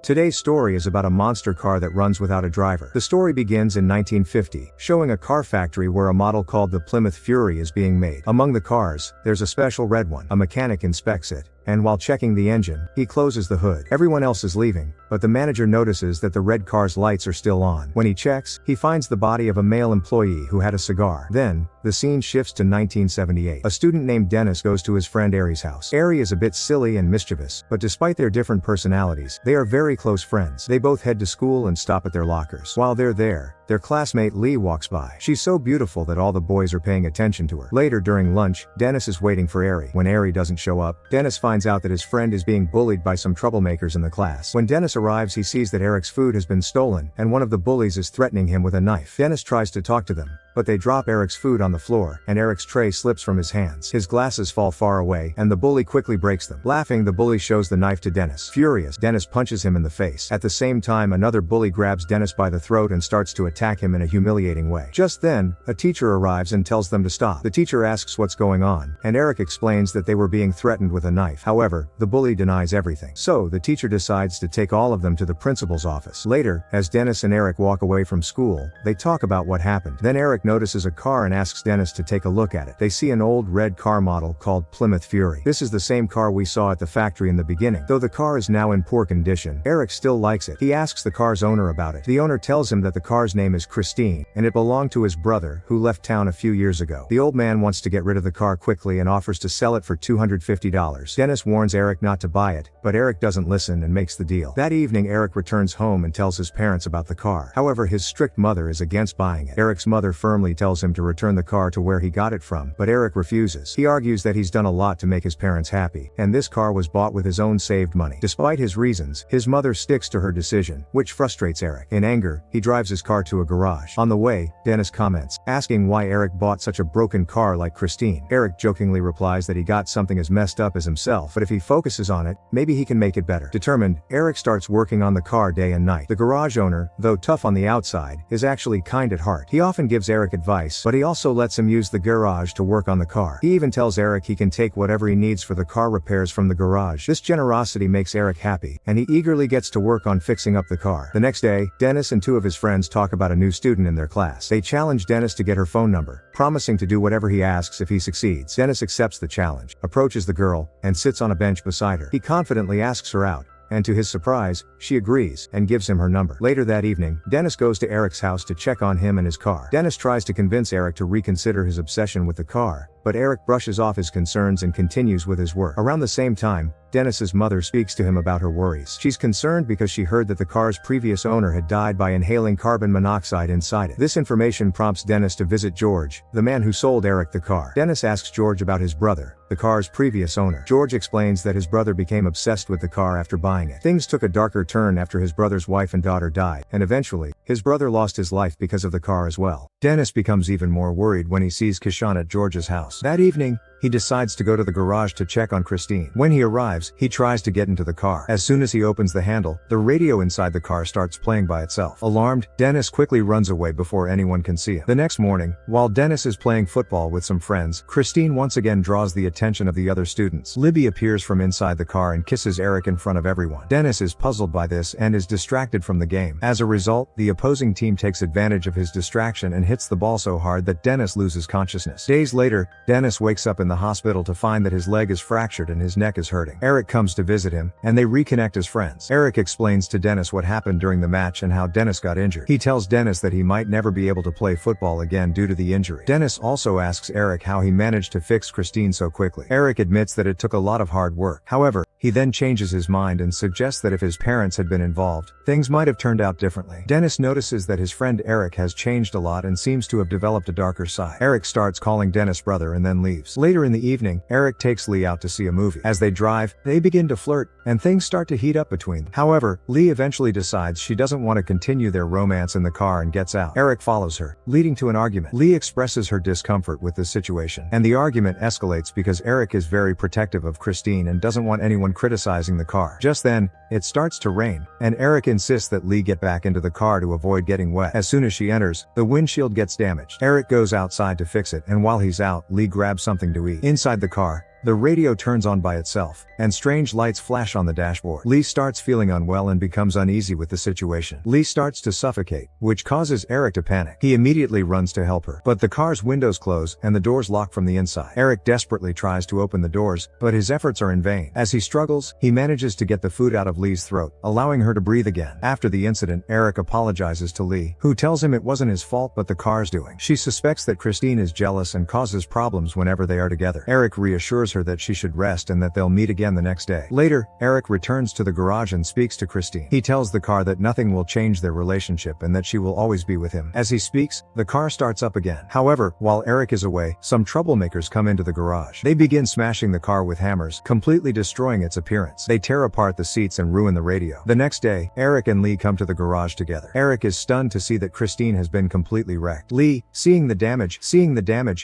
Today's story is about a monster car that runs without a driver. The story begins in 1950, showing a car factory where a model called the Plymouth Fury is being made. Among the cars, there's a special red one. A mechanic inspects it, and while checking the engine, he closes the hood. Everyone else is leaving, but the manager notices that the red car's lights are still on. When he checks, he finds the body of a male employee who had a cigar. Then, the scene shifts to 1978. A student named Dennis goes to his friend Ari's house. Ari is a bit silly and mischievous, but despite their different personalities, they are very close friends. They both head to school and stop at their lockers. While they're there, their classmate Lee walks by. She's so beautiful that all the boys are paying attention to her. Later during lunch, Dennis is waiting for Ari. When Ari doesn't show up, Dennis finds out that his friend is being bullied by some troublemakers in the class. When Dennis arrives, he sees that Eric's food has been stolen, and one of the bullies is threatening him with a knife. Dennis tries to talk to them, but they drop Eric's food on the floor, and Eric's tray slips from his hands. His glasses fall far away, and the bully quickly breaks them. Laughing, the bully shows the knife to Dennis. Furious, Dennis punches him in the face. At the same time, another bully grabs Dennis by the throat and starts to attack him in a humiliating way. Just then, a teacher arrives and tells them to stop. The teacher asks what's going on, and Eric explains that they were being threatened with a knife. However, the bully denies everything. So, the teacher decides to take all of them to the principal's office. Later, as Dennis and Eric walk away from school, they talk about what happened. Then Eric notices a car and asks Dennis to take a look at it. They see an old red car model called Plymouth Fury. This is the same car we saw at the factory in the beginning. Though the car is now in poor condition, Eric still likes it. He asks the car's owner about it. The owner tells him that the car's name is Christine, and it belonged to his brother, who left town a few years ago. The old man wants to get rid of the car quickly and offers to sell it for $250. Dennis warns Eric not to buy it, but Eric doesn't listen and makes the deal. That evening, Eric returns home and tells his parents about the car. However, his strict mother is against buying it. Eric's mother firmly tells him to return the car to where he got it from, but Eric refuses. He argues that he's done a lot to make his parents happy, and this car was bought with his own saved money. Despite his reasons, his mother sticks to her decision, which frustrates Eric. In anger, he drives his car to a garage. On the way, Dennis comments, asking why Eric bought such a broken car like Christine. Eric jokingly replies that he got something as messed up as himself, but if he focuses on it, maybe he can make it better. Determined, Eric starts working on the car day and night. The garage owner, though tough on the outside, is actually kind at heart. He often gives Eric advice, but he also lets him use the garage to work on the car. He even tells Eric he can take whatever he needs for the car repairs from the garage. This generosity makes Eric happy, and he eagerly gets to work on fixing up the car. The next day, Dennis and two of his friends talk about a new student in their class. They challenge Dennis to get her phone number, promising to do whatever he asks if he succeeds. Dennis accepts the challenge, approaches the girl, and sits on a bench beside her. He confidently asks her out, and to his surprise, she agrees, and gives him her number. Later that evening, Dennis goes to Eric's house to check on him and his car. Dennis tries to convince Eric to reconsider his obsession with the car, but Eric brushes off his concerns and continues with his work. Around the same time, Dennis's mother speaks to him about her worries. She's concerned because she heard that the car's previous owner had died by inhaling carbon monoxide inside it. This information prompts Dennis to visit George, the man who sold Eric the car. Dennis asks George about his brother, the car's previous owner. George explains that his brother became obsessed with the car after buying it. Things took a darker turn after his brother's wife and daughter died, and eventually, his brother lost his life because of the car as well. Dennis becomes even more worried when he sees Kishan at George's house. That evening, he decides to go to the garage to check on Christine. When he arrives, he tries to get into the car. As soon as he opens the handle, the radio inside the car starts playing by itself. Alarmed, Dennis quickly runs away before anyone can see him. The next morning, while Dennis is playing football with some friends, Christine once again draws the attention of the other students. Libby appears from inside the car and kisses Eric in front of everyone. Dennis is puzzled by this and is distracted from the game. As a result, the opposing team takes advantage of his distraction and hits the ball so hard that Dennis loses consciousness. Days later, Dennis wakes up in the hospital to find that his leg is fractured and his neck is hurting. Eric comes to visit him, and they reconnect as friends. Eric explains to Dennis what happened during the match and how Dennis got injured. He tells Dennis that he might never be able to play football again due to the injury. Dennis also asks Eric how he managed to fix Christine so quickly. Eric admits that it took a lot of hard work. However, he then changes his mind and suggests that if his parents had been involved, things might have turned out differently. Dennis notices that his friend Eric has changed a lot and seems to have developed a darker side. Eric starts calling Dennis brother and then leaves. Later in the evening, Eric takes Lee out to see a movie. As they drive, they begin to flirt, and things start to heat up between them. However, Lee eventually decides she doesn't want to continue their romance in the car and gets out. Eric follows her, leading to an argument. Lee expresses her discomfort with this situation, and the argument escalates because Eric is very protective of Christine and doesn't want anyone criticizing the car. Just then, it starts to rain, and Eric insists that Lee get back into the car to avoid getting wet. As soon as she enters, the windshield gets damaged. Eric goes outside to fix it, and while he's out, Lee grabs something to eat. Inside the car, the radio turns on by itself, and strange lights flash on the dashboard. Lee starts feeling unwell and becomes uneasy with the situation. Lee starts to suffocate, which causes Eric to panic. He immediately runs to help her, but the car's windows close and the doors lock from the inside. Eric desperately tries to open the doors, but his efforts are in vain. As he struggles, he manages to get the food out of Lee's throat, allowing her to breathe again. After the incident, Eric apologizes to Lee, who tells him it wasn't his fault but the car's doing. She suspects that Christine is jealous and causes problems whenever they are together. Eric reassures her that she should rest and that they'll meet again the next day. Later, Eric returns to the garage and speaks to Christine. He tells the car that nothing will change their relationship and that she will always be with him. As he speaks, the car starts up again. However, while Eric is away, some troublemakers come into the garage. They begin smashing the car with hammers, completely destroying its appearance. They tear apart the seats and ruin the radio. The next day, Eric and Lee come to the garage together. Eric is stunned to see that Christine has been completely wrecked. Lee, seeing the damage,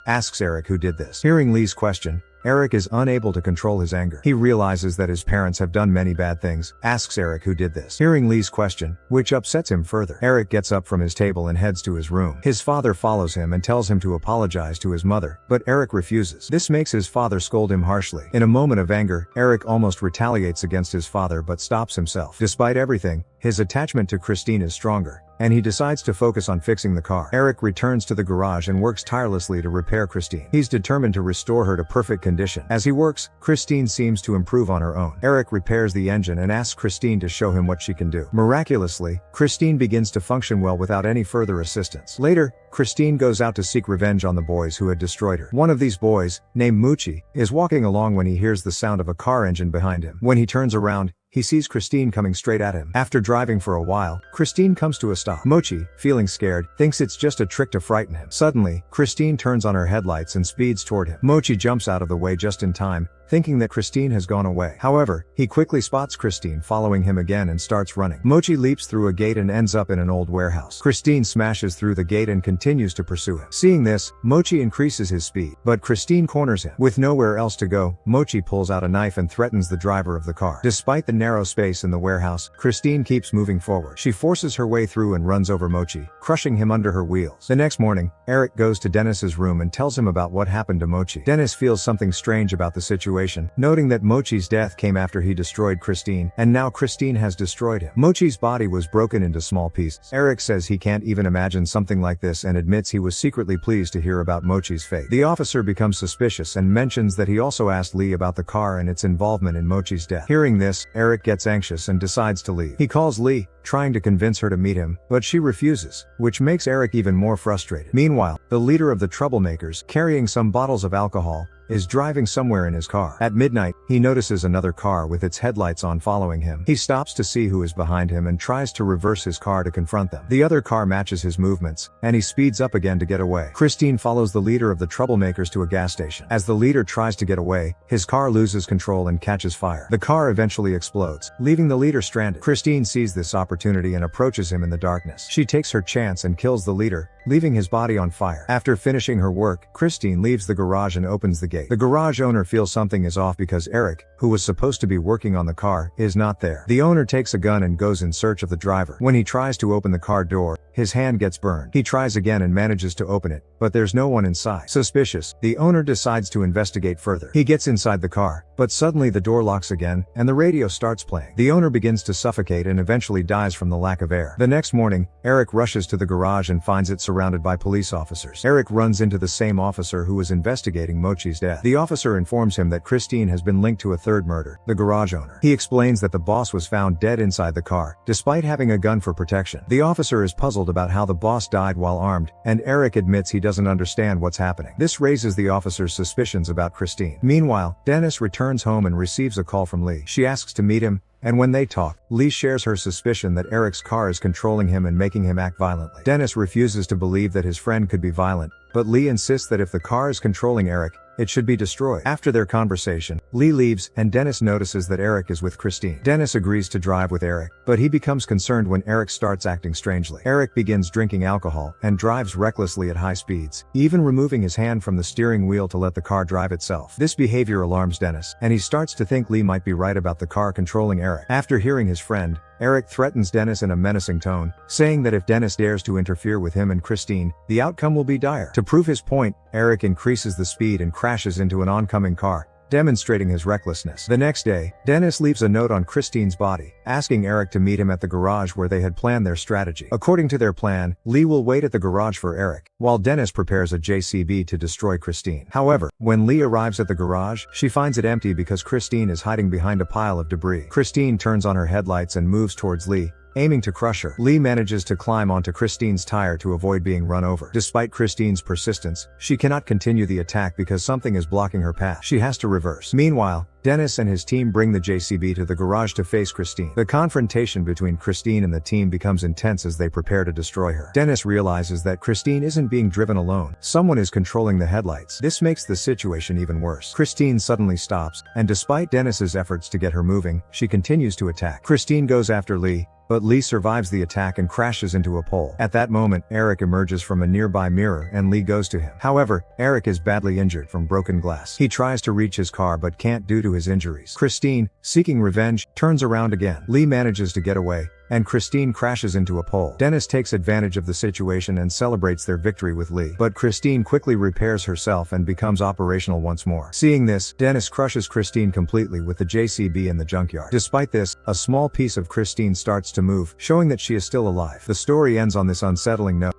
asks Eric who did this. Hearing Lee's question, Eric is unable to control his anger. He realizes that his parents have done many bad things, asks Eric who did this. Hearing Lee's question, which upsets him further, Eric gets up from his table and heads to his room. His father follows him and tells him to apologize to his mother, but Eric refuses. This makes his father scold him harshly. In a moment of anger, Eric almost retaliates against his father but stops himself. Despite everything, his attachment to Christine is stronger, and he decides to focus on fixing the car. Eric returns to the garage and works tirelessly to repair Christine. He's determined to restore her to perfect condition. As he works, Christine seems to improve on her own. Eric repairs the engine and asks Christine to show him what she can do. Miraculously, Christine begins to function well without any further assistance. Later, Christine goes out to seek revenge on the boys who had destroyed her. One of these boys, named Muchi, is walking along when he hears the sound of a car engine behind him. When he turns around, he sees Christine coming straight at him. After driving for a while, Christine comes to a stop. Mochi, feeling scared, thinks it's just a trick to frighten him. Suddenly, Christine turns on her headlights and speeds toward him. Mochi jumps out of the way just in time, thinking that Christine has gone away. However, he quickly spots Christine following him again and starts running. Mochi leaps through a gate and ends up in an old warehouse. Christine smashes through the gate and continues to pursue him. Seeing this, Mochi increases his speed, but Christine corners him. With nowhere else to go, Mochi pulls out a knife and threatens the driver of the car. Despite the narrow space in the warehouse, Christine keeps moving forward. She forces her way through and runs over Mochi, crushing him under her wheels. The next morning, Eric goes to Dennis's room and tells him about what happened to Mochi. Dennis feels something strange about the situation, noting that Mochi's death came after he destroyed Christine, and now Christine has destroyed him. Mochi's body was broken into small pieces. Eric says he can't even imagine something like this and admits he was secretly pleased to hear about Mochi's fate. The officer becomes suspicious and mentions that he also asked Lee about the car and its involvement in Mochi's death. Hearing this, Eric gets anxious and decides to leave. He calls Lee, trying to convince her to meet him, but she refuses, which makes Eric even more frustrated. Meanwhile, the leader of the troublemakers, carrying some bottles of alcohol, is driving somewhere in his car. At midnight, he notices another car with its headlights on following him. He stops to see who is behind him and tries to reverse his car to confront them. The other car matches his movements, and he speeds up again to get away. Christine follows the leader of the troublemakers to a gas station. As the leader tries to get away, his car loses control and catches fire. The car eventually explodes, leaving the leader stranded. Christine sees this opportunity and approaches him in the darkness. She takes her chance and kills the leader, leaving his body on fire. After finishing her work, Christine leaves the garage and opens the gate. The garage owner feels something is off because Eric, who was supposed to be working on the car, is not there. The owner takes a gun and goes in search of the driver. When he tries to open the car door, his hand gets burned. He tries again and manages to open it, but there's no one inside. Suspicious, the owner decides to investigate further. He gets inside the car, but suddenly the door locks again, and the radio starts playing. The owner begins to suffocate and eventually dies from the lack of air. The next morning, Eric rushes to the garage and finds it surrounded by police officers. Eric runs into the same officer who was investigating Mochi's death. The officer informs him that Christine has been linked to a third murder, the garage owner. He explains that the boss was found dead inside the car, despite having a gun for protection. The officer is puzzled about how the boss died while armed, and Eric admits he doesn't understand what's happening. This raises the officer's suspicions about Christine. Meanwhile, Dennis returns home and receives a call from Lee. She asks to meet him, and when they talk, Lee shares her suspicion that Eric's car is controlling him and making him act violently. Dennis refuses to believe that his friend could be violent, but Lee insists that if the car is controlling Eric, it should be destroyed. After their conversation, Lee leaves, and Dennis notices that Eric is with Christine. Dennis agrees to drive with Eric, but he becomes concerned when Eric starts acting strangely. Eric begins drinking alcohol and drives recklessly at high speeds, even removing his hand from the steering wheel to let the car drive itself. This behavior alarms Dennis, and he starts to think Lee might be right about the car controlling Eric. After hearing his friend, Eric threatens Dennis in a menacing tone, saying that if Dennis dares to interfere with him and Christine, the outcome will be dire. To prove his point, Eric increases the speed and crashes into an oncoming car, demonstrating his recklessness. The next day, Dennis leaves a note on Christine's body, asking Eric to meet him at the garage where they had planned their strategy. According to their plan, Lee will wait at the garage for Eric, while Dennis prepares a JCB to destroy Christine. However, when Lee arrives at the garage, she finds it empty because Christine is hiding behind a pile of debris. Christine turns on her headlights and moves towards Lee, aiming to crush her. Lee manages to climb onto Christine's tire to avoid being run over. Despite Christine's persistence, she cannot continue the attack because something is blocking her path. She has to reverse. Meanwhile, Dennis and his team bring the JCB to the garage to face Christine. The confrontation between Christine and the team becomes intense as they prepare to destroy her. Dennis realizes that Christine isn't being driven alone. Someone is controlling the headlights. This makes the situation even worse. Christine suddenly stops, and despite Dennis's efforts to get her moving, she continues to attack. Christine goes after Lee, but Lee survives the attack and crashes into a pole. At that moment, Eric emerges from a nearby mirror and Lee goes to him. However, Eric is badly injured from broken glass. He tries to reach his car but can't due to his injuries. Christine, seeking revenge, turns around again. Lee manages to get away, and Christine crashes into a pole. Dennis takes advantage of the situation and celebrates their victory with Lee. But Christine quickly repairs herself and becomes operational once more. Seeing this, Dennis crushes Christine completely with the JCB in the junkyard. Despite this, a small piece of Christine starts to move, showing that she is still alive. The story ends on this unsettling note.